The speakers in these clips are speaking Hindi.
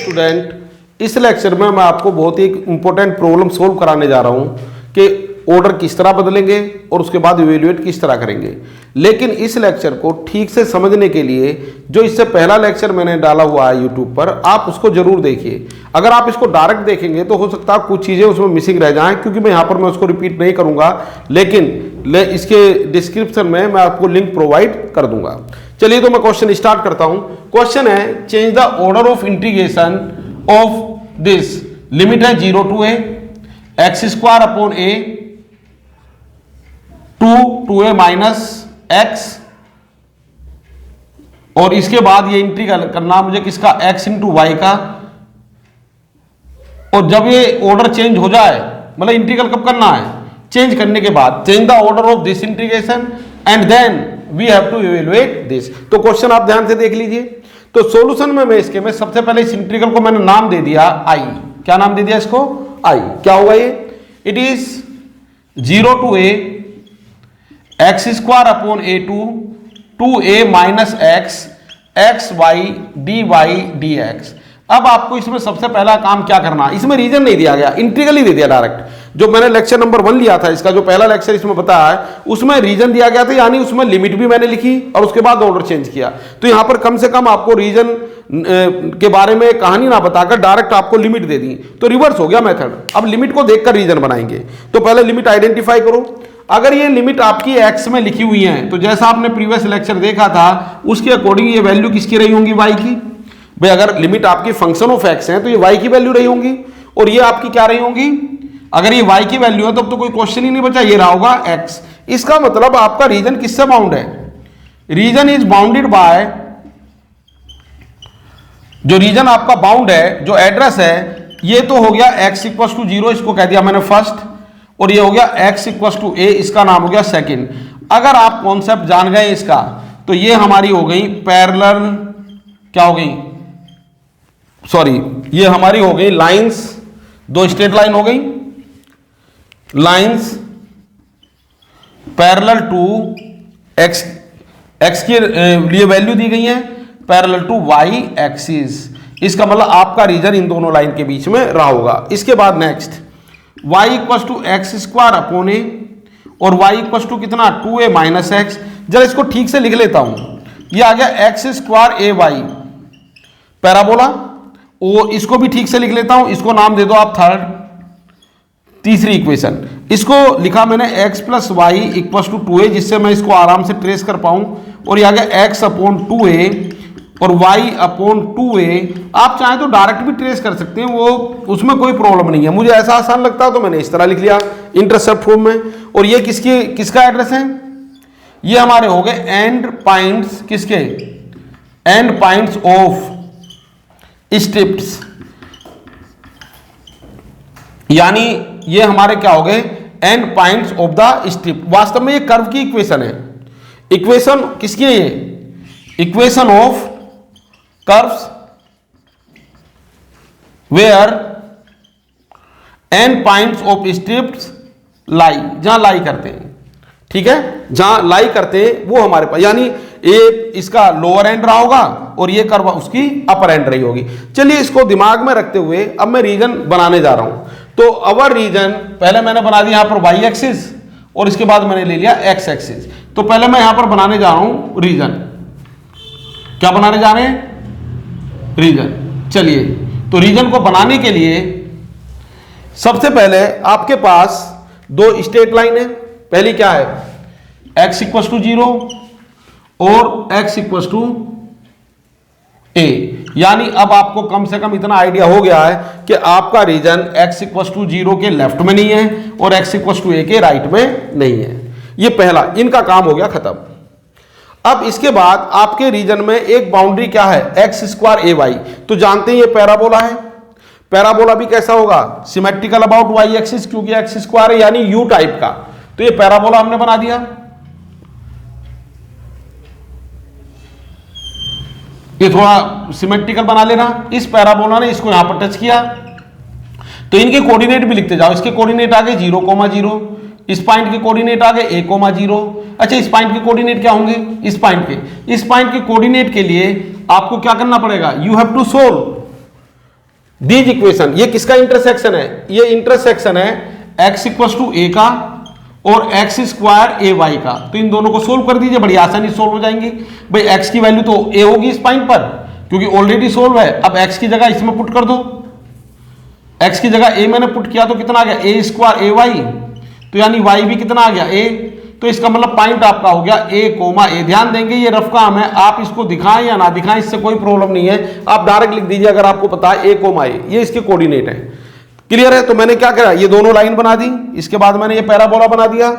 स्टूडेंट, इस लेक्चर में मैं आपको बहुत ही इंपॉर्टेंट प्रॉब्लम सोल्व कराने जा रहा हूं कि ऑर्डर किस तरह बदलेंगे और उसके बाद इवेल्युएट किस तरह करेंगे। लेकिन इस लेक्चर को ठीक से समझने के लिए जो इससे पहला लेक्चर मैंने डाला हुआ है यूट्यूब पर, आप उसको जरूर देखिए। अगर आप इसको डायरेक्ट देखेंगे तो हो सकता है कुछ चीज़ें उसमें मिसिंग रह जाएं, क्योंकि मैं यहाँ पर मैं उसको रिपीट नहीं करूँगा, लेकिन इसके डिस्क्रिप्शन में मैं आपको लिंक प्रोवाइड कर दूंगा। चलिए तो मैं क्वेश्चन स्टार्ट करता हूँ। क्वेश्चन है change the order of integration of this, limit है 0 to a x² upon a to a minus x, और इसके बाद ये इंटीग्रल करना मुझे किसका, x इंटू वाई का। और जब ये ऑर्डर चेंज हो जाए, मतलब इंटीग्रल कब करना है, चेंज करने के बाद, change the order of this integration and then we have to evaluate this. तो क्वेश्चन आप ध्यान से देख लीजिए। तो सॉल्यूशन में मैं इसके में सबसे पहले इस इंटीग्रल को मैंने नाम दे दिया i। क्या नाम दे दिया इसको, i। क्या होगा ये, it is 0 to a x² upon a to a minus x y dy dx। अब आपको इसमें सबसे पहला काम क्या करना, इसमें रीजन नहीं दिया गया, इंटीग्रल ही दे दिया डायरेक्ट। जो मैंने लेक्चर नंबर 1 लिया था, इसका जो पहला लेक्चर इसमें बताया है, उसमें रीजन दिया गया था, यानी उसमें लिमिट भी मैंने लिखी और उसके बाद ऑर्डर चेंज किया। तो यहां पर कम से कम आपको रीजन के बारे में कहानी ना बताकर डायरेक्ट आपको लिमिट दे दी, तो रिवर्स हो गया मेथड। अब लिमिट को देखकर रीजन बनाएंगे। तो पहले लिमिट आइडेंटिफाई करो। अगर ये लिमिट आपकी x में लिखी हुई है, तो जैसा आपने प्रीवियस लेक्चर देखा था उसके अकॉर्डिंग ये वैल्यू किसकी रही होंगी, y की। भाई अगर लिमिट आपकी फंक्शन ऑफ x है तो ये y की वैल्यू रही होंगी, और ये आपकी क्या रही होंगी, अगर ये y की वैल्यू है तब तो कोई क्वेश्चन ही नहीं बचा, ये रहा होगा x। इसका मतलब आपका रीजन किससे बाउंड है, रीजन इज बाउंडेड बाय, जो रीजन आपका बाउंड है, जो एड्रेस है, ये तो हो गया x इक्वल टू 0, इसको कह दिया मैंने फर्स्ट, और ये हो गया x इक्वल टू a, इसका नाम हो गया सेकंड। अगर आप कॉन्सेप्ट जान गए इसका, तो ये हमारी हो गई पैरेलल, क्या हो गई, सॉरी, ये हमारी हो गई लाइंस, दो स्ट्रेट लाइन हो गई, लाइंस पैरेलल टू x के लिए वैल्यू दी गई है पैरेलल टू y एक्सिस। इसका मतलब आपका रीजन इन दोनों लाइन के बीच में रहा होगा। इसके बाद next y equal to x² upon a, और y इक्वल टू कितना 2a माइनस x। जरा इसको ठीक से लिख लेता हूं, ये आ गया x² ay पैराबोला, और इसको भी ठीक से लिख लेता हूं, इसको नाम दे दो आप थर्ड, तीसरी इक्वेशन। इसको लिखा मैंने x plus Y equal to 2a, जिससे मैं इसको आराम से ट्रेस कर पाऊं, और ये आ गया x अपॉन 2a और y अपॉन 2a। आप चाहें तो डायरेक्ट भी ट्रेस कर सकते हैं, वो उसमें कोई प्रॉब्लम नहीं है। मुझे ऐसा आसान लगता है तो मैंने इस तरह लिख लिया इंटरसेप्ट फॉर्म में। और ये किसका एड्रेस है, ये हमारे हो गए एंड पॉइंट्स, किसके, एंड पॉइंट्स ऑफ स्ट्रिप्स, यानी ये हमारे क्या हो गए, and points of the strip. वास्तव में ये कर्व की इक्वेशन है। इक्वेशन किसकी है, ये equation of curves where end points of strips lie, जहां लाई करते हैं, ठीक है, जहां लाई करते हैं वो हमारे पास, यानी ये इसका लोअर एंड रहा होगा और ये कर्व उसकी अपर एंड रही होगी। चलिए इसको दिमाग में रखते हुए अब मैं रीजन बनाने जा रहा हूं। तो अवर रीजन पहले मैंने बना दिया यहां पर y एक्सिस, और इसके बाद मैंने ले लिया x एक्सिस। तो पहले मैं यहां पर बनाने जा रहा हूं रीजन। क्या बनाने जा रहे हैं, रीजन। चलिए तो रीजन को बनाने के लिए सबसे पहले आपके पास दो स्ट्रेट लाइन है। पहली क्या है, x इक्वल टू 0 और x इक्वल टू a, यानी अब आपको कम से कम इतना आइडिया हो गया है कि आपका रीजन x इक्वल टू 0 के लेफ्ट में नहीं है और x इक्वल टू a के राइट में नहीं है। ये पहला, इनका काम हो गया खत्म। अब इसके बाद आपके रीजन में एक बाउंड्री क्या है, x² ay। तो जानते हैं ये पैराबोला है। पैराबोला भी कैसा होगा, सिमेट्रिकल अबाउट y एक्सिस, क्योंकि x² है यानी u टाइप का। तो ये पैराबोला हमने बना दिया। ये थोड़ा सिमेट्रिकल बना लेना। इस पैराबोला ने इसको यहां पर टच किया, तो इनके कोऑर्डिनेट भी लिखते जाओ। इसके कोऑर्डिनेट आ गए 0,0, इस पॉइंट के कोऑर्डिनेट आ गए 1,0। अच्छा, इस पॉइंट के कोऑर्डिनेट क्या होंगे, इस पॉइंट के कोऑर्डिनेट के लिए आपको क्या करना पड़ेगा, you have to solve these equation, ये किसका इंटरसेक्शन है? ये इंटरसेक्शन है x इक्वल टू ए का और एक्स स्क्वायर ए वाई का। तो इन दोनों को सोल्व कर दीजिए, बड़ी आसानी सोल्व हो जाएंगी। भाई x की वैल्यू तो a होगी इस पॉइंट पर, क्योंकि ऑलरेडी सोल्व है। अब x की जगह इसमें पुट कर दो, x की जगह a मैंने पुट किया तो कितना आ गया? ए स्क्वायर ए वाई, तो यानी y भी कितना आ गया? a। तो इसका मतलब पॉइंट आपका हो गया a कोमा a। ध्यान देंगे ये रफ काम है, आप इसको दिखाएं या ना दिखाएं इससे कोई प्रॉब्लम नहीं है, आप डायरेक्ट लिख दीजिए अगर आपको पता है a कोमा a, ये इसके कोऑर्डिनेट है। क्लियर है? तो मैंने क्या करा, ये दोनों लाइन बना दी, इसके बाद मैंने ये पैराबोला बना दिया।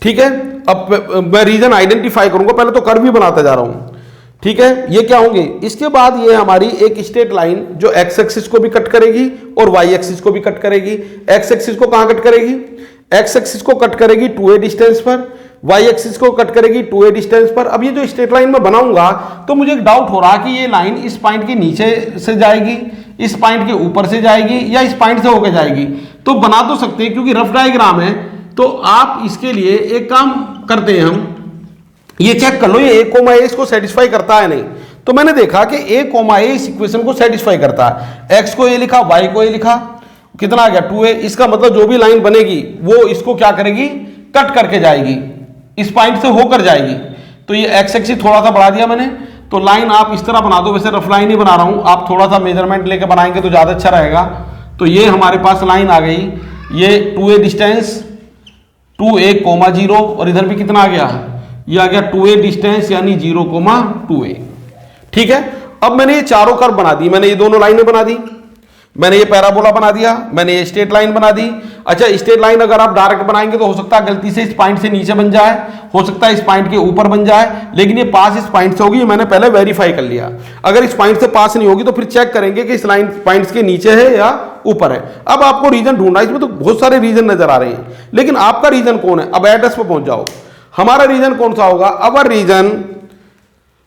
ठीक है, अब मैं रीजन आइडेंटिफाई करूंगा, पहले तो कर्व भी बनाता जा रहा हूं। ठीक है, ये क्या होंगे? इसके बाद ये हमारी एक स्ट्रेट लाइन जो एक्स एक्सिस को भी कट करेगी और वाई एक्सिस को भी कट करेगी। एक्स एक्सिस को कहां कट करेगी? एक्स एक्सिस को कट करेगी 2a डिस्टेंस पर, वाई एक्सिस को कट करेगी 2a डिस्टेंस पर। अब ये जो स्ट्रेट लाइन में बनाऊंगा तो मुझे एक डाउट हो रहा कि ये लाइन इस पॉइंट के नीचे से जाएगी, इस पॉइंट के ऊपर से जाएगी या इस पॉइंट से होकर जाएगी। तो बना तो सकते हैं क्योंकि रफ डायग्राम है, तो आप इसके लिए एक काम करते हैं, हम ये चेक कर लो ये a कोमा a इसको सेटिस्फाई करता है नहीं। तो मैंने देखा कि a कोमा a इस इक्वेशन को सेटिस्फाई करता है। x को a लिखा, y को a लिखा, कितना आ गया? 2a। इसका मतलब जो भी लाइन बनेगी वो इसको क्या करेगी? कट करके जाएगी, इस पॉइंट से होकर जाएगी। तो ये x एक्सिस थोड़ा सा बढ़ा दिया मैंने, तो लाइन आप इस तरह बना दो। वैसे रफ लाइन ही बना रहा हूं, आप थोड़ा सा मेजरमेंट लेके बनाएंगे तो ज्यादा अच्छा रहेगा। तो ये हमारे पास लाइन आ गई, ये 2a डिस्टेंस 2a कोमा 0, और इधर भी कितना आ गया? ये आ गया 2a डिस्टेंस यानी 0 कोमा 2a। ठीक है, अब मैंने ये चारों कर्व बना दी, मैंने ये दोनों लाइनें बना दी, मैंने ये पैराबोला बना दिया, मैंने ये स्ट्रेट लाइन बना दी। अच्छा, स्ट्रेट लाइन अगर आप डायरेक्ट बनाएंगे तो हो सकता है गलती से इस पॉइंट से नीचे बन जाए, हो सकता है इस पॉइंट के ऊपर बन जाए, लेकिन ये पास इस पॉइंट से होगी, ये मैंने पहले वेरीफाई कर लिया। अगर इस पॉइंट से पास नहीं होगी तो फिर चेक करेंगे कि इस लाइन पॉइंट्स के नीचे है या ऊपर है। अब आपको रीजन ढूंढना है, इसमें तो बहुत सारे रीजन नजर आ रहे हैं, लेकिन आपका रीजन कौन है? अब एड्रेस पर पहुंच जाओ, हमारा रीजन कौन सा होगा? Our region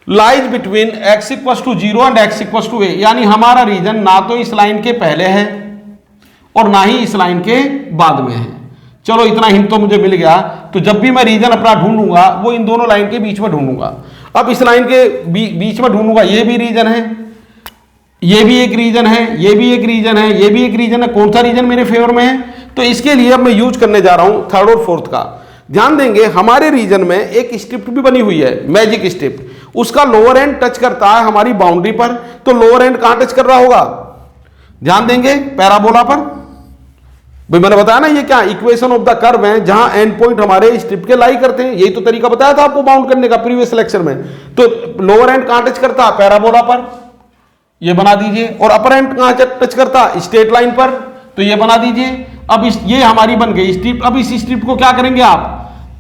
lies between x equal to 0 and x equal to a, यानी हमारा रीजन ना तो इस लाइन के पहले है और ना ही इस लाइन के बाद में है। चलो इतना हिंट तो मुझे मिल गया। तो जब भी मैं रीजन अपना ढूंढूंगा वो इन दोनों लाइन के बीच में ढूंढूंगा। अब इस लाइन के बीच में ढूंढूंगा, ये भी रीजन है, ये भी एक रीजन है, ये भी एक रीजन है, ये भी एक रीजन है। कौन सा रीजन मेरे फेवर में है? तो इसके लिए अब मैं यूज करने जा रहा हूं थर्ड और फोर्थ का। ध्यान देंगे हमारे रीजन में एक स्ट्रिप भी बनी हुई है, मैजिक स्ट्रिप, उसका लोअर एंड टच करता है हमारी बाउंड्री पर। तो लोअर एंड कहां टच कर रहा होगा? ध्यान देंगे पैराबोला पर। भाई मैंने बताया ना, ये क्या इक्वेशन ऑफ द कर्व है जहां एंड पॉइंट हमारे स्ट्रिप के लाई करते हैं। यही तो तरीका बताया था आपको बाउंड करने का प्रीवियस लेक्चर में। तो लोअर एंड कहां टच करता है? पैराबोला पर, ये बना दीजिए। और अपर एंड कहां टच करता? स्ट्रेट लाइन पर, तो ये बना दीजिए। अब ये हमारी बन गई स्ट्रिप। अब इस स्ट्रिप को क्या करेंगे आप?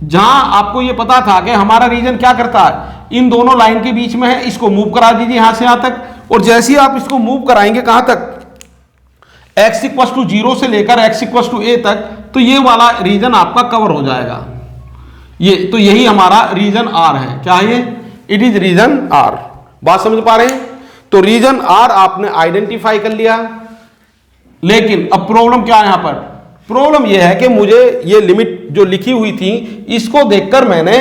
जहां आपको ये पता था कि हमारा रीजन क्या करता है, इन दोनों लाइन के बीच में है, इसको मूव करा दीजिए यहां से यहां तक। और जैसे ही आप इसको मूव कराएंगे कहां तक? x इक्वल टू 0 से लेकर x इक्वल टू a तक, तो ये वाला रीजन आपका कवर हो जाएगा। ये तो यही हमारा रीजन R है। क्या है ये? It is region R। बात समझ पा रहे हैं? तो रीजन R आपने आइडेंटिफाई कर लिया। लेकिन अब प्रॉब्लम क्या है यहां पर? प्रॉब्लम यह है कि मुझे ये लिमिट जो लिखी हुई थी इसको देखकर मैंने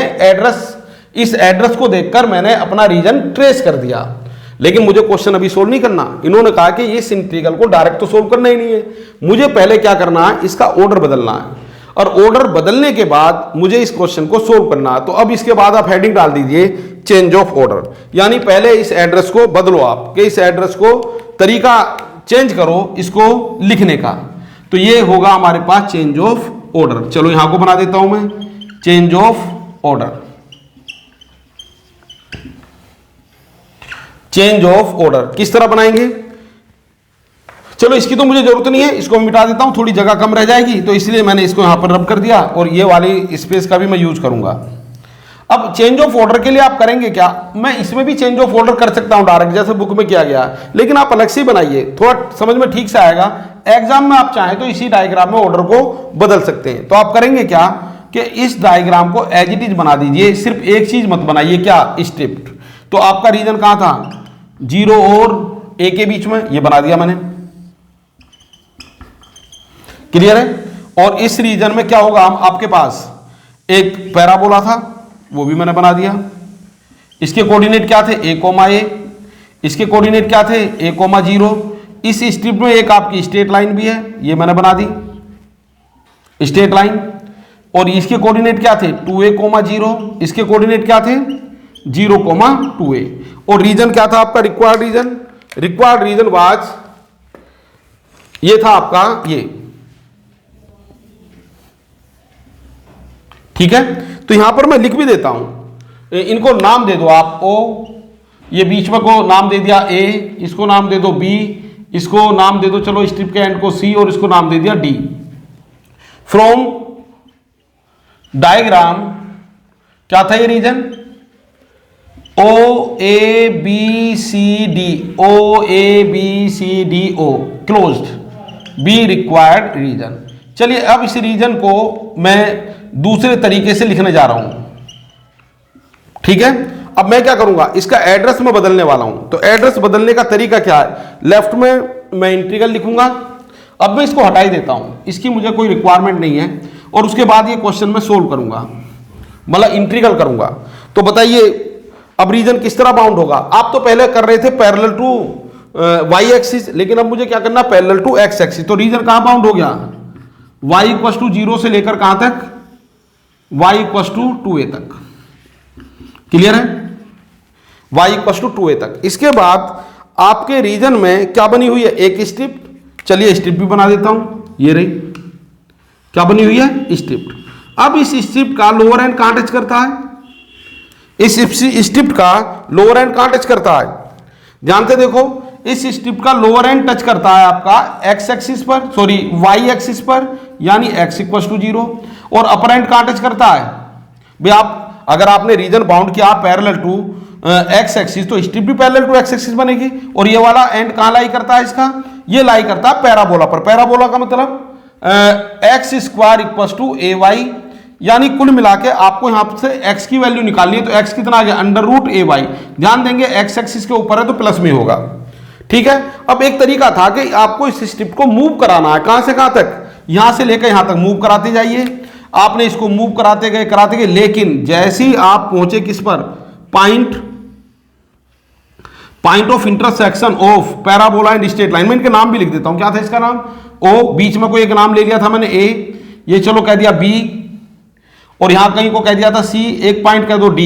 इस एड्रेस को देखकर मैंने अपना रीजन ट्रेस कर दिया, लेकिन मुझे क्वेश्चन अभी सोल्व नहीं करना। इन्होंने कहा कि ये इंटीग्रल को डायरेक्ट तो सोल्व करना ही नहीं है, मुझे पहले क्या करना है? इसका ऑर्डर बदलना है, और ऑर्डर बदलने के बाद मुझे इस क्वेश्चन को सोल्व करना है। तो अब इसके बाद आप हेडिंग डाल दीजिए चेंज ऑफ ऑर्डर, यानी पहले इस एड्रेस को बदलो आप, कि इस एड्रेस को तरीका चेंज करो इसको लिखने का। तो ये होगा हमारे पास चेंज ऑफ ऑर्डर। चलो यहां को बना देता हूं मैं, change of order, change of order किस तरह बनाएंगे? चलो इसकी तो मुझे जरूरत नहीं है, इसको मैं मिटा देता हूं, थोड़ी जगह कम रह जाएगी, तो इसलिए मैंने इसको यहां पर रब कर दिया, और ये वाली स्पेस का भी मैं यूज करूंगा। अब चेंज ऑफ ऑर्डर के लिए आप करेंगे क्या? मैं इसमें भी चेंज ऑफ ऑर्डर कर सकता हूं डायरेक्ट, जैसे बुक में किया गया, लेकिन आप अलग से बनाइए, थोड़ा समझ में ठीक से आएगा। एग्जाम में आप चाहें तो इसी डायग्राम में ऑर्डर को बदल सकते हैं। तो आप करेंगे क्या कि इस डायग्राम को एज इट इज बना दीजिए, सिर्फ एक चीज मत बनाइए, क्या? स्ट्रिप। तो आपका रीजन कहां था? 0 और a के बीच में, ये बना दिया मैंने। क्लियर है? और इस रीजन में क्या होगा? आपके पास एक पैराबोला था, वो भी मैंने बना दिया। इसके कोऑर्डिनेट क्या थे? a, a। इसके कोऑर्डिनेट क्या थे? a, 0। इस स्ट्रिप में एक आपकी स्ट्रेट लाइन भी है, ये मैंने बना दी स्ट्रेट लाइन, और इसके कोऑर्डिनेट क्या थे 2a, 0, इसके कोऑर्डिनेट क्या थे 0, 2a, और रीजन क्या था आपका रिक्वायर्ड रीजन वाज, ये था आपका ये, ठीक है। तो यहां पर मैं लिख भी देता हूं, इनको नाम दे दो आप O, ये बीच में को नाम दे दिया A, इसको नाम दे दो B, इसको नाम दे दो चलो स्ट्रिप के एंड को C, और इसको नाम दे दिया D। फ्रॉम डायग्राम क्या था ये region OABCD closed, be required region. चलिए अब इस रीजन को मैं दूसरे तरीके से लिखने जा रहा हूं, ठीक है। अब मैं क्या करूंगा, इसका एड्रेस में बदलने वाला हूं। तो एड्रेस बदलने का तरीका क्या है, लेफ्ट में मैं इंटीग्रल लिखूंगा। अब मैं इसको हटा ही देता हूं, इसकी मुझे कोई रिक्वायरमेंट नहीं है, और उसके बाद ये क्वेश्चन में सोल्व करूंगा, मतलब इंटीग्रल करूंगा। तो बताइए अब रीजन किस तरह बाउंड होगा। आप तो पहले कर रहे थे पैरेलल टू वाई एक्सिस, लेकिन अब मुझे क्या करना पैरेलल टू एक्स एक्सिस। तो रीजन कहां बाउंड हो गया, y इक्वल टू 0 से लेकर कहां तक, y इक्वल टू 2a तक। क्लियर है, y इक्वल टू 2a तक। इसके बाद आपके रीजन में क्या बनी हुई है, एक स्ट्रिप। चलिए स्ट्रिप भी बना देता हूं, ये रही क्या बनी हुई है स्ट्रिप। अब इस स्ट्रिप का लोअर एंड कहां टच करता है, इस स्ट्रिप का लोअर एंड कहां टच करता है, जानते देखो इस स्ट्रिप का लोअर एंड टच करता है आपका एक्स एक्सिस पर, सॉरी वाई एक्सिस पर, यानी x इक्वल टू 0, और अपर एंड कहां टच करता है भाई। आप अगर आपने रीजन बाउंड किया पैरेलल टू एक्स एक्सिस, तो स्ट्रिप भी पैरेलल टू एक्स एक्सिस बनेगी, और ये वाला एंड कहां लाई करता है, इसका ये लाई करता है पैराबोला पर। पैराबोला का मतलब X square equal to A Y, यानी कुल मिला के आपको यहां से x की वैल्यू निकालनी है। तो x कितना आ गया √AY, ध्यान देंगे x एक्सिस के ऊपर है तो प्लस में होगा, ठीक है। अब एक तरीका था कि आपको इस स्ट्रिप को मूव कराना है, कहां से कहां तक, यहां से लेकर यहां तक मूव कराते जाइए। आपने इसको मूव कराते गए, लेकिन जैसे ही आप पहुंचे किस पर, point of intersection of parabola and straight line, मैं इनके नाम भी लिख देता हूं, क्या था इसका नाम O, बीच में कोई एक नाम ले लिया था मैंने A, ये चलो कह दिया B, और यहां कहीं को कह दिया था C, एक पॉइंट कह दो D।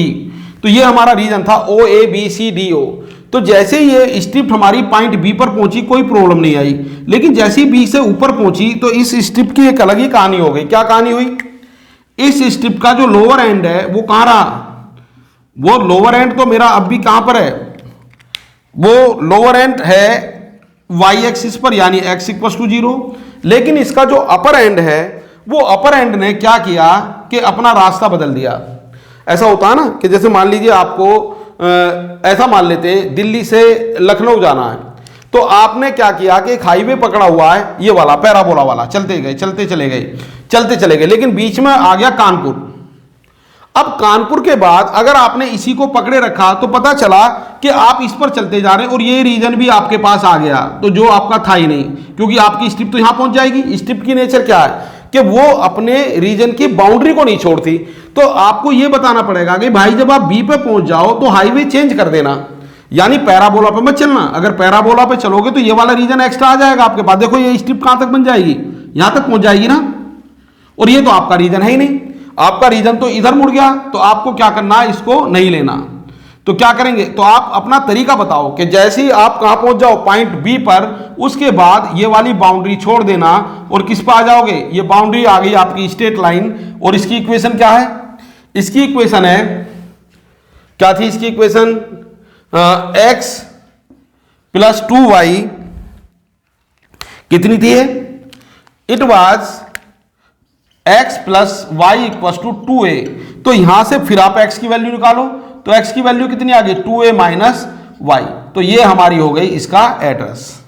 तो ये हमारा रीजन था OABCDO। तो जैसे ये स्ट्रिप हमारी पॉइंट बी पर पहुंची कोई प्रॉब्लम नहीं आई, लेकिन जैसे ही बी से ऊपर पहुंची तो इस स्ट्रिप की एक अलग ही कहानी हो गई। क्या कहानी हुई, इस स्ट्रिप का जो लोअर एंड है वो कहां रहा, वो लोअर एंड तो मेरा अब भी कहां पर है, वो लोअर एंड है वाई एक्सिस पर, यानी x इक्वल टू 0, लेकिन इसका जो अपर एंड है वो अपर एंड ने क्या किया कि अपना रास्ता बदल दिया। ऐसा होता है ना कि जैसे मान लीजिए आपको ऐसा मान लेते हैं दिल्ली से लखनऊ जाना है, तो आपने क्या किया कि एक हाईवे पकड़ा हुआ है, ये वाला पैराबोला वाला, चलते चले गए, लेकिन बीच में आ गया कानपुर। अब कानपुर के बाद अगर आपने इसी को पकड़े रखा तो पता चला कि आप इस पर चलते जा रहे हैं और ये रीजन भी आपके पास आ गया, तो जो आपका था ही नहीं, क्योंकि आपकी स्ट्रिप तो यहां पहुंच जाएगी। स्ट्रिप की नेचर क्या है कि वो अपने रीजन की बाउंड्री को नहीं छोड़ती। तो आपको ये बताना पड़ेगा कि भाई जब आप बी पे पहुंच जाओ तो हाईवे चेंज कर देना, यानी पैराबोला पे मत चलना। अगर पैराबोला पे चलोगे तो ये वाला रीजन एक्स्ट्रा आ जाएगा आपके पास। देखो ये स्ट्रिप कहां तक बन जाएगी, यहां तक पहुंच जाएगी ना, और ये तो आपका रीजन है ही नहीं, आपका रीजन तो इधर मुड़ गया। तो आपको क्या करना है, इसको नहीं लेना। तो क्या करेंगे, तो आप अपना तरीका बताओ कि जैसे ही आप कहां पहुंच जाओ पॉइंट बी पर, उसके बाद ये वाली बाउंड्री छोड़ देना और किस पर आ जाओगे, ये बाउंड्री आ गई आपकी स्ट्रेट लाइन। और इसकी इक्वेशन क्या है, इसकी इक्वेशन है, क्या थी इसकी इक्वेशन, x प्लस 2y कितनी थी, it was x plus Y equal to 2a। तो यहां से फिर आप x की वैल्यू निकालो, तो x की वैल्यू कितनी आ गई, 2a माइनस वाई। तो ये हमारी हो गई इसका एड्रेस,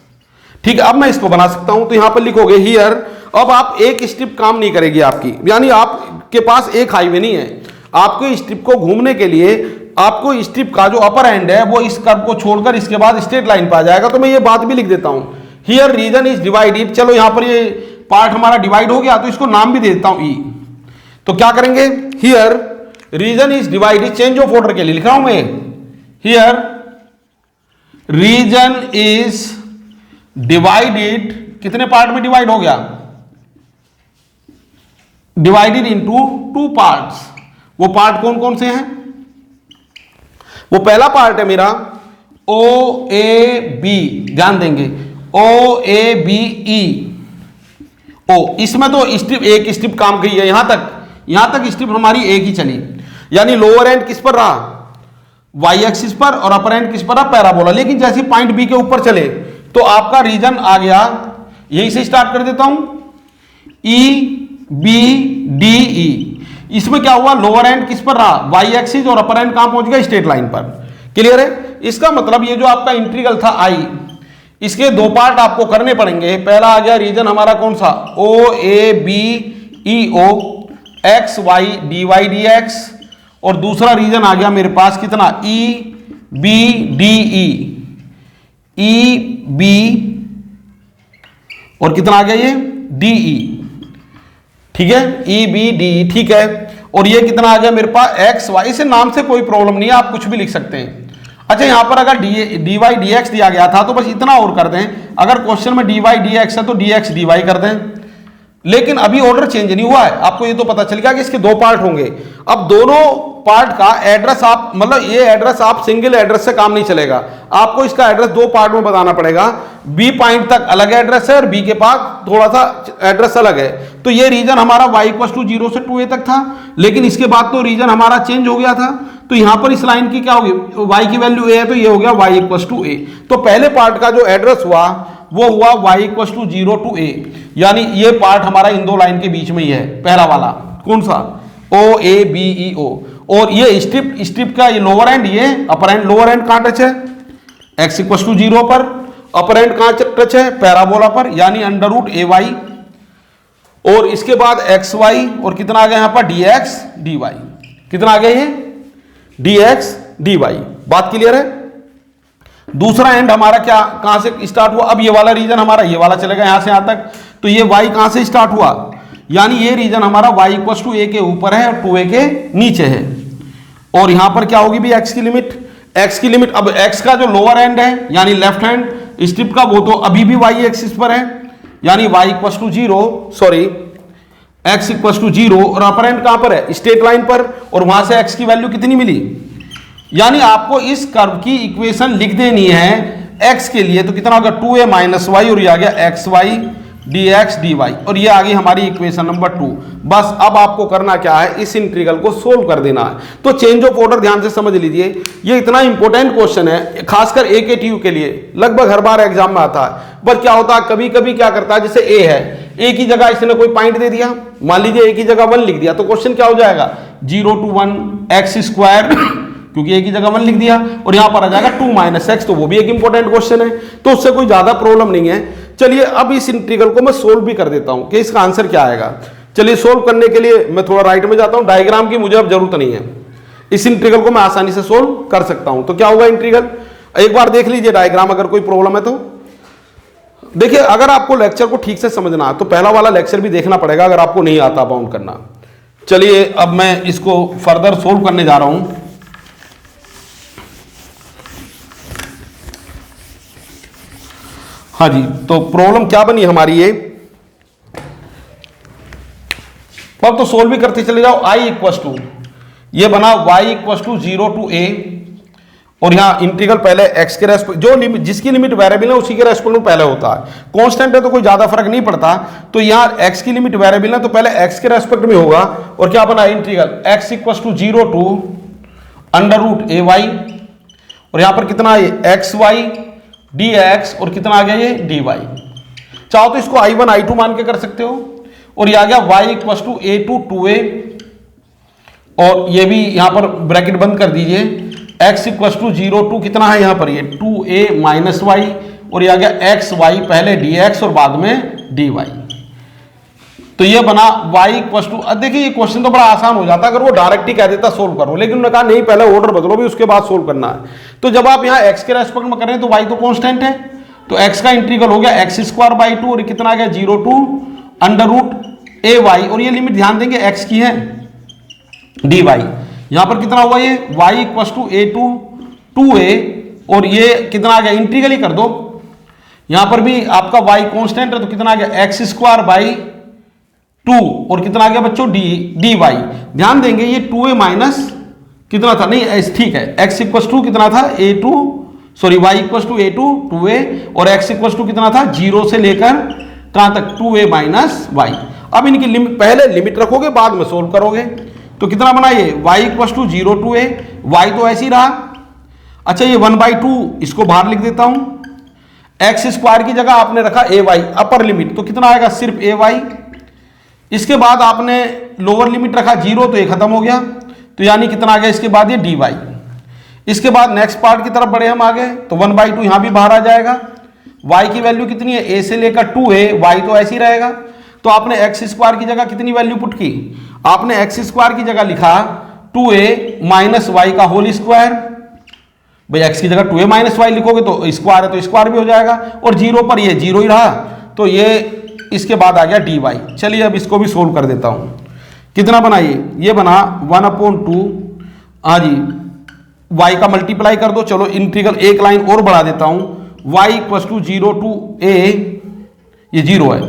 ठीक है। अब मैं इसको बना सकता हूं, तो यहां पर लिखोगे हियर। अब आप एक स्ट्रिप काम नहीं करेगी आपकी, यानी आपके पास एक हाईवे नहीं है, आपको स्ट्रिप को घूमने के लिए आपको स्ट्रिप का जो अपर एंड है वो इस कर्व को छोड़कर इसके बाद स्ट्रेट लाइन पर आ जाएगा। तो मैं ये बात भी लिख देता हूं, हियर रीजन इज डिवाइडेड। चलो यहां पर ये पार्ट हमारा डिवाइड हो गया, तो इसको नाम भी दे देता हूं ई। तो क्या करेंगे, here region is divided, change of order के लिए लिख रहा हूं मैं, हियर रीजन इज डिवाइडेड, कितने पार्ट में डिवाइड हो गया, डिवाइडेड इनटू टू पार्ट्स। वो पार्ट कौन कौन से हैं? वो पहला पार्ट है मेरा ओ ए बी, ध्यान देंगे ओ ए बी ई ओ। इसमें तो स्ट्रिप एक स्ट्रिप काम की है, यहां तक स्ट्रिप हमारी एक ही चली, यानी लोअर एंड किस पर रहा, वाई एक्सिस पर, और अपर एंड किस पर रहा, पैराबोला। लेकिन जैसे पॉइंट बी के ऊपर चले तो आपका रीजन आ गया, यहीं से स्टार्ट कर देता हूं, ई बी डी ई। इसमें क्या हुआ, लोअर एंड किस पर रहा, वाई एक्सिस, और अपर एंड कहां पहुंच गया, स्ट्रेट लाइन पर। क्लियर है? इसका मतलब ये जो आपका इंटीग्रल था आई, इसके दो पार्ट आपको करने पड़ेंगे। पहला आ गया रीजन हमारा कौन सा, O A B E O, X Y D Y D X, और दूसरा रीजन आ गया मेरे पास कितना, E B D E B, और कितना आ गया ये डी ई, ठीक है, ई बी डी, ठीक है। और ये कितना आ गया मेरे पास, एक्स वाई। से नाम से कोई प्रॉब्लम नहीं है, आप कुछ भी लिख सकते हैं। अच्छा, यहां पर अगर डी वाई डी एक्स दिया गया था तो बस इतना और कर दें, अगर क्वेश्चन में डी वाई डी एक्स है तो डी एक्स डी वाई कर दें। लेकिन अभी ऑर्डर चेंज नहीं हुआ है, आपको ये तो पता चल गया कि इसके दो पार्ट होंगे। अब दोनों पार्ट का एड्रेस आप, मतलब ये एड्रेस आप सिंगल एड्रेस से काम नहीं चलेगा, आपको इसका एड्रेस दो पार्ट में बताना पड़ेगा। बी पॉइंट तक अलग एड्रेस है और बी के पास थोड़ा सा एड्रेस अलग है। तो ये रीजन हमारा y इक्वल टू 0 से 2a तक था, लेकिन इसके बाद तो रीजन हमारा चेंज हो गया था। तो यहां पर इस लाइन की क्या होगी, y की वैल्यू a है तो ये हो गया y इक्वल टू a। तो पहले पार्ट का जो एड्रेस हुआ वो हुआ y equal to 0 to a, यानी ये पार्ट हमारा इन दो लाइन के बीच में ही है, पहला वाला कौन सा, o a b e o। और ये स्ट्रिप का ये लोअर एंड, ये अपर एंड, लोअर एंड कहां टच है, x इक्वल टू 0 पर, अपर एंड कहां टच है, पैराबोला पर, यानी अंडर रूट ए वाई, और इसके बाद एक्स वाई, और कितना आ गया यहां पर डी एक्स डी वाई, कितना आ गया ये डी एक्स डी वाई। बात क्लियर है? दूसरा एंड हमारा क्या, कहां से स्टार्ट हुआ, अब ये वाला रीजन हमारा ये वाला चलेगा यहां से यहां तक, तो ये y कहां से स्टार्ट हुआ, यानी ये रीजन हमारा y इक्वल टू a के ऊपर है और 2a के नीचे है। और यहां पर क्या होगी भी x की लिमिट, x की लिमिट, अब x का जो लोअर एंड है यानी लेफ्ट हैंड स्ट्रिप का, वो तो अभी भी y एक्सिस पर है, यानी y equal to 0, sorry x equal to 0, और अपर एंड कहां पर है, स्ट्रेट लाइन पर, और वहां से x की वैल्यू कितनी मिली, यानी आपको इस कर्व की इक्वेशन लिख देनी है x के लिए, तो कितना होगा 2a माइनस वाई, और ये आ गया X Y D X D Y, और ये आ गई हमारी इक्वेशन नंबर 2। बस अब आपको करना क्या है, इस इंटीग्रल को सोल्व कर देना है। तो चेंज ऑफ ऑर्डर ध्यान से समझ लीजिए, ये इतना इंपॉर्टेंट क्वेश्चन है, खासकर AKTU के लिए, लगभग हर बार एग्जाम में आता है। बट क्या होता है, कभी कभी क्या करता है, जैसे a है, a की जगह इसने कोई पॉइंट दे दिया, मान लीजिए a की जगह 1 लिख दिया, तो क्वेश्चन क्या हो जाएगा 0 to 1 एक्स स्क्वायर, क्योंकि a की जगह 1 लिख दिया, और यहां पर आ जाएगा 2 माइनस एक्स, तो वो भी एक इंपॉर्टेंट क्वेश्चन है, तो उससे कोई ज्यादा प्रॉब्लम नहीं है। चलिए अब इस इंटीग्रल को मैं सोल्व भी कर देता हूं कि इसका आंसर क्या आएगा। चलिए सोल्व करने के लिए मैं थोड़ा राइट में जाता हूं, डायग्राम की मुझे अब जरूरत नहीं है, इस इंटीग्रल को मैं आसानी से सोल्व कर सकता हूं। तो क्या होगा इंटीग्रल, एक बार देख लीजिए डायग्राम, अगर कोई प्रॉब्लम है तो देखिए। अगर आपको लेक्चर को ठीक से समझना है तो पहला वाला लेक्चर भी देखना पड़ेगा, अगर आपको नहीं आता बाउंड करना। चलिए अब मैं इसको फर्दर सोल्व करने जा रहा हूं। हाँ जी, तो प्रॉब्लम क्या बनी हमारी ये, अब तो सोल्व भी करते चले जाओ। आई इक्वल टू, ये बना y equal to 0 to a, और यहां इंटीग्रल पहले x के रेस्पेक्ट, जो लिमिट, जिसकी लिमिट वेरिएबल है उसी के रेस्पेक्ट में पहले होता है, कांस्टेंट है तो कोई ज्यादा फर्क नहीं पड़ता। तो यहां x की लिमिट वेरिएबल है तो पहले x के रेस्पेक्ट में होगा, और क्या बना integral x equal to 0 to under root A Y, और यहां पर कितना है एक्स वाई डी एक्स, और कितना आ गया ये डी वाई। चाहो तो इसको I1 I2 मान के कर सकते हो, और ये आ गया y equal to a to 2a, और ये भी यहां पर ब्रैकेट बंद कर दीजिए, x इक्वल टू 0 टू कितना है यहां पर ये 2a माइनस वाई, और ये आ गया एक्स वाई, पहले dx और बाद में dy। तो ये बना y इक्वल टू, देखिए ये क्वेश्चन तो बड़ा आसान हो जाता अगर वो डायरेक्ट ही कह देता सोल्व करो, लेकिन उन्होंने कहा नहीं पहले ऑर्डर बदलो भी, उसके बाद सोल्व करना है। तो जब आप यहाँ x के रेस्पेक्ट में कर रहे हैं तो y तो कांस्टेंट है, तो x का इंटीग्रल हो गया एक्स स्क्वायर बाई 2, और कितना आ गया 0 to under root A Y, और ये लिमिट ध्यान देंगे x की है dy। यहां पर कितना हुआ ये y equal to a to 2a, और ये कितना आ गया इंटीग्रल ही कर दो, यहां पर भी आपका y कांस्टेंट है तो कितना आ गया x स्क्वायर बाई 2 और कितना आ गया बच्चों dy। ध्यान देंगे ये 2a माइनस कितना था, नहीं ठीक है, x इक्वल टू कितना था a2 sorry y equal to a2 2a और x इक्वल टू कितना था 0 से लेकर कहां तक 2a माइनस y। अब इनकी लिमिट पहले लिमिट रखोगे बाद में सोल्व करोगे तो कितना बना ये y equal to 0 to a, y तो ऐसे ही रहा। अच्छा ये 1/2 इसको बाहर लिख देता हूं, x स्क्वायर की जगह आपने रखा ay अपर लिमिट तो कितना आएगा सिर्फ ay। इसके बाद आपने लोअर लिमिट रखा 0 तो ये खत्म हो गया तो यानी कितना आ गया इसके बाद ये dy। इसके बाद नेक्स्ट पार्ट की तरफ बढ़े हम आगे तो 1/2 यहां भी बाहर आ जाएगा। y की वैल्यू कितनी है a से लेकर 2a, y तो ऐसे ही रहेगा तो आपने x स्क्वायर की जगह कितनी वैल्यू पुट की, आपने x स्क्वायर की जगह लिखा 2a माइनस y का होल स्क्वायर। भाई x की जगह 2a माइनस y लिखोगे तो स्क्वायर है तो स्क्वायर भी हो जाएगा और 0 पर ये 0 ही रहा तो ये इसके बाद आ गया dy। चलिए अब इसको भी सोल्व कर देता हूं, कितना बना ये बना 1/2। हाँ जी y का मल्टीप्लाई कर दो, चलो इंटीग्रल एक लाइन और बढ़ा देता हूं, y equal to 0 to a, ये 0 है,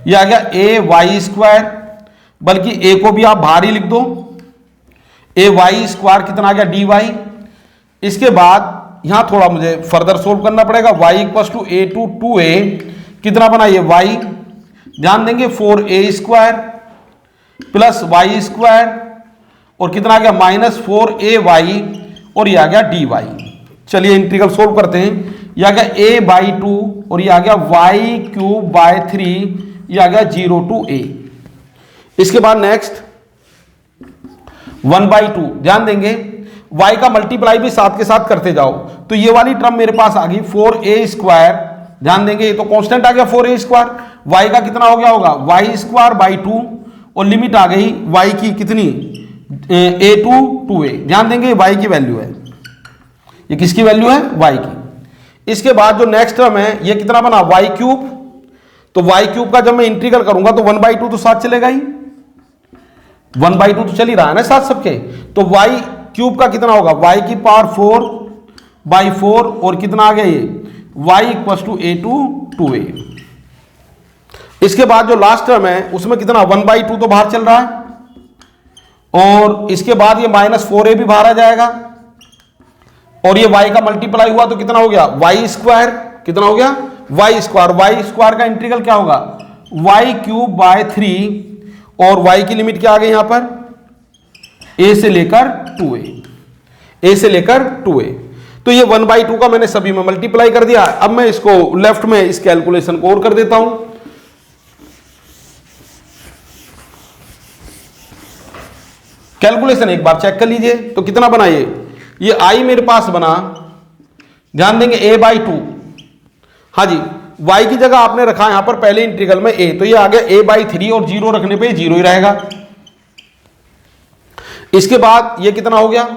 ये आ गया a y स्क्वायर, बल्कि a को भी आप बाहर ही लिख दो, a y स्क्वायर कितना आ गया dy। इसके बाद यहां थोड़ा मुझे फर्दर सोल्व करना पड़ेगा, y equal to a to 2a कितना बना ये y, ध्यान देंगे 4a square plus y square और कितना आ गया माइनस 4ay और ये आ गया dy। चलिए इंटीग्रल सोल्व करते हैं, ये आ गया a/2 और ये आ गया y³ 3, ये आ गया 0 टू a। इसके बाद नेक्स्ट 1/2, ध्यान देंगे y का मल्टीप्लाई भी साथ के साथ करते जाओ तो ये वाली टर्म मेरे पास आ गई 4a स्क्वायर, ध्यान देंगे ये तो कांस्टेंट आ गया 4a स्क्वायर, y का कितना हो गया होगा y स्क्वायर बाई 2 और लिमिट आ गई y की कितनी a टू 2a। ध्यान देंगे y की वैल्यू है, ये किसकी वैल्यू है y की। इसके बाद जो नेक्स्ट टर्म है ये कितना बना y³, तो y³ का जब मैं इंटीग्रल करूंगा तो 1/2 तो साथ चलेगा ही, 1/2 तो चल ही रहा है ना साथ सबके, तो y³ का कितना होगा y⁴/4 और कितना आ गया ये y equal to a to 2a। इसके बाद जो लास्ट टर्म है उसमें कितना 1/2 तो बाहर चल रहा है और इसके बाद ये -4a भी बाहर आ जाएगा और ये y का मल्टीप्लाई हुआ तो कितना हो गया y स्क्वायर, कितना हो गया y स्क्वायर का इंटीग्रल क्या होगा y³ 3 और y की लिमिट क्या आ गई यहां पर a से लेकर 2a। तो ये 1/2 का मैंने सभी में मल्टीप्लाई कर दिया। अब मैं इसको लेफ्ट में इस कैलकुलेशन को और कर देता हूं, कैलकुलेशन एक बार चेक कर लीजिए तो कितना बना ये i मेरे पास बना, ध्यान देंगे a/2। हाँ जी y की जगह आपने रखा यहां पर पहले इंटीग्रल में a, तो ये आ गया a/3 और 0 रखने पे 0 ही रहेगा। इसके बाद ये कितना हो गया,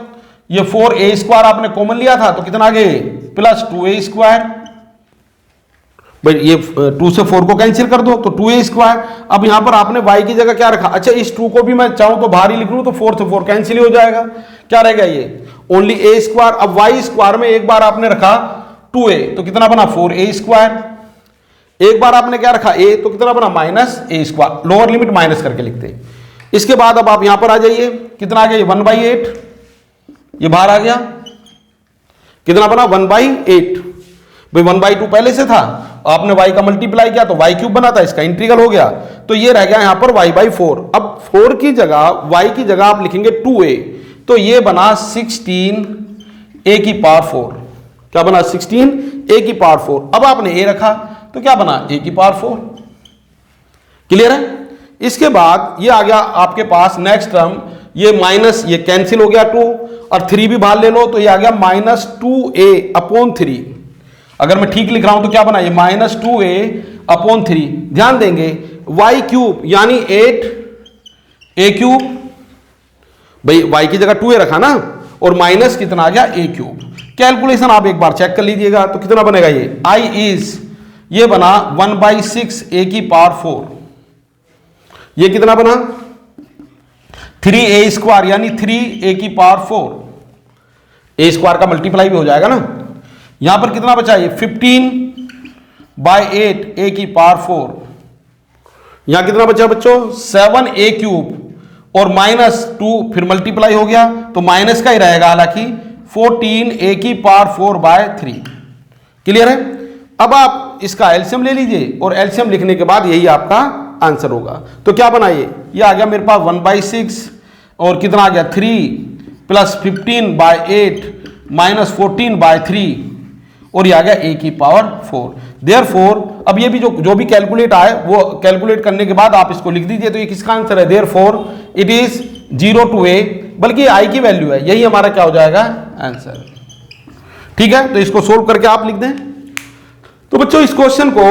ये 4a स्क्वायर आपने कॉमन लिया था तो कितना आ गया प्लस 2a स्क्वायर, भाई ये 2 से 4 को कैंसिल कर दो तो 2a स्क्वायर। अब यहां पर आपने y की जगह क्या रखा, अच्छा इस 2 को भी मैं चाहूं तो बाहर ही लिख लूं तो 4 से 4 कैंसिल ही हो जाएगा, क्या रहेगा ये ओनली a स्क्वायर। अब y स्क्वायर में एक बार आपने रखा 2a तो कितना बना 4a स्क्वायर, एक बार आपने क्या रखा a तो कितना बना -a square, lower limit minus करके लिखते हैं। इसके बाद अब आप यहां पर आ जाइए, कितना आ गया 1/8, ये बाहर आ गया, कितना बना 1/8। भाई 1/2 पहले से था, आपने y का मल्टीप्लाई किया तो y³ बना था, इसका इंटीग्रल हो गया तो ये रह गया यहां पर y/4। अब 4 की जगह y की जगह आप लिखेंगे 2a तो ये बना 16a⁴, क्या बना 16a⁴। अब आपने a रखा तो क्या बना a⁴, क्लियर है। इसके बाद ये आ गया आपके पास नेक्स्ट टर्म, ये माइनस ये कैंसिल हो गया 2 और 3 भी बाहर ले लो तो ये आ गया -2a/3। अगर मैं ठीक लिख रहा हूं तो क्या बना ये -2a/3। ध्यान देंगे y³ यानी 8a³, भाई y की जगह 2a रखा ना और माइनस कितना आ गया a³। कैलकुलेशन आप एक बार चेक कर लीजिएगा तो कितना बनेगा ये i इज, ये बना 1/6a⁴, ये कितना बना 3a स्क्वायर यानी 3a⁴, a स्क्वायर का मल्टीप्लाई भी हो जाएगा ना। यहां पर कितना बचा ये 15 बाय 8 a की पावर 4, यहां कितना बचा बच्चों 7a क्यूब और -2 फिर मल्टीप्लाई हो गया तो माइनस का ही रहेगा, हालांकि 14a की पावर 4 बाय 3। क्लियर है? अब आप इसका एलसीएम ले लीजिए और एलसीएम लिखने के बाद यही आपका आंसर होगा। तो क्या बनाइए, ये आ गया मेरे पास 1/6 और कितना आ गया 3 प्लस 15 बाय 8 माइनस 14 बाय 3 और ये आ गया a की पावर 4। देयरफॉर अब ये भी जो भी कैलकुलेट आए वो कैलकुलेट करने के बाद आप इसको लिख दीजिए। तो ये किसका आंसर है? Therefore it is 0 to a, बल्कि i की वैल्यू है, यही हमारा क्या हो जाएगा आंसर। ठीक है, तो इसको सोल्व करके आप लिख दें। तो बच्चों इस क्वेश्चन को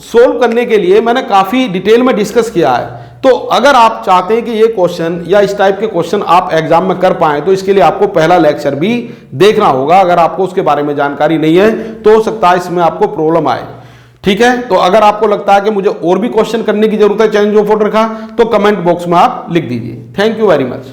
सोल्व करने के लिए मैंने काफी डिटेल में डिस्कस किया है। तो अगर आप चाहते हैं कि ये क्वेश्चन या इस टाइप के क्वेश्चन आप एग्जाम में कर पाएं तो इसके लिए आपको पहला लेक्चर भी देखना होगा। अगर आपको उसके बारे में जानकारी नहीं है तो हो सकता है इसमें आपको प्रॉब्लम आए। ठीक है, तो अगर आपको लगता है कि मुझे और भी क्वेश्चन करने की जरूरत है चेंज ऑफ ऑर्डर का, तो कमेंट बॉक्स में आप लिख दीजिए। Thank you very much.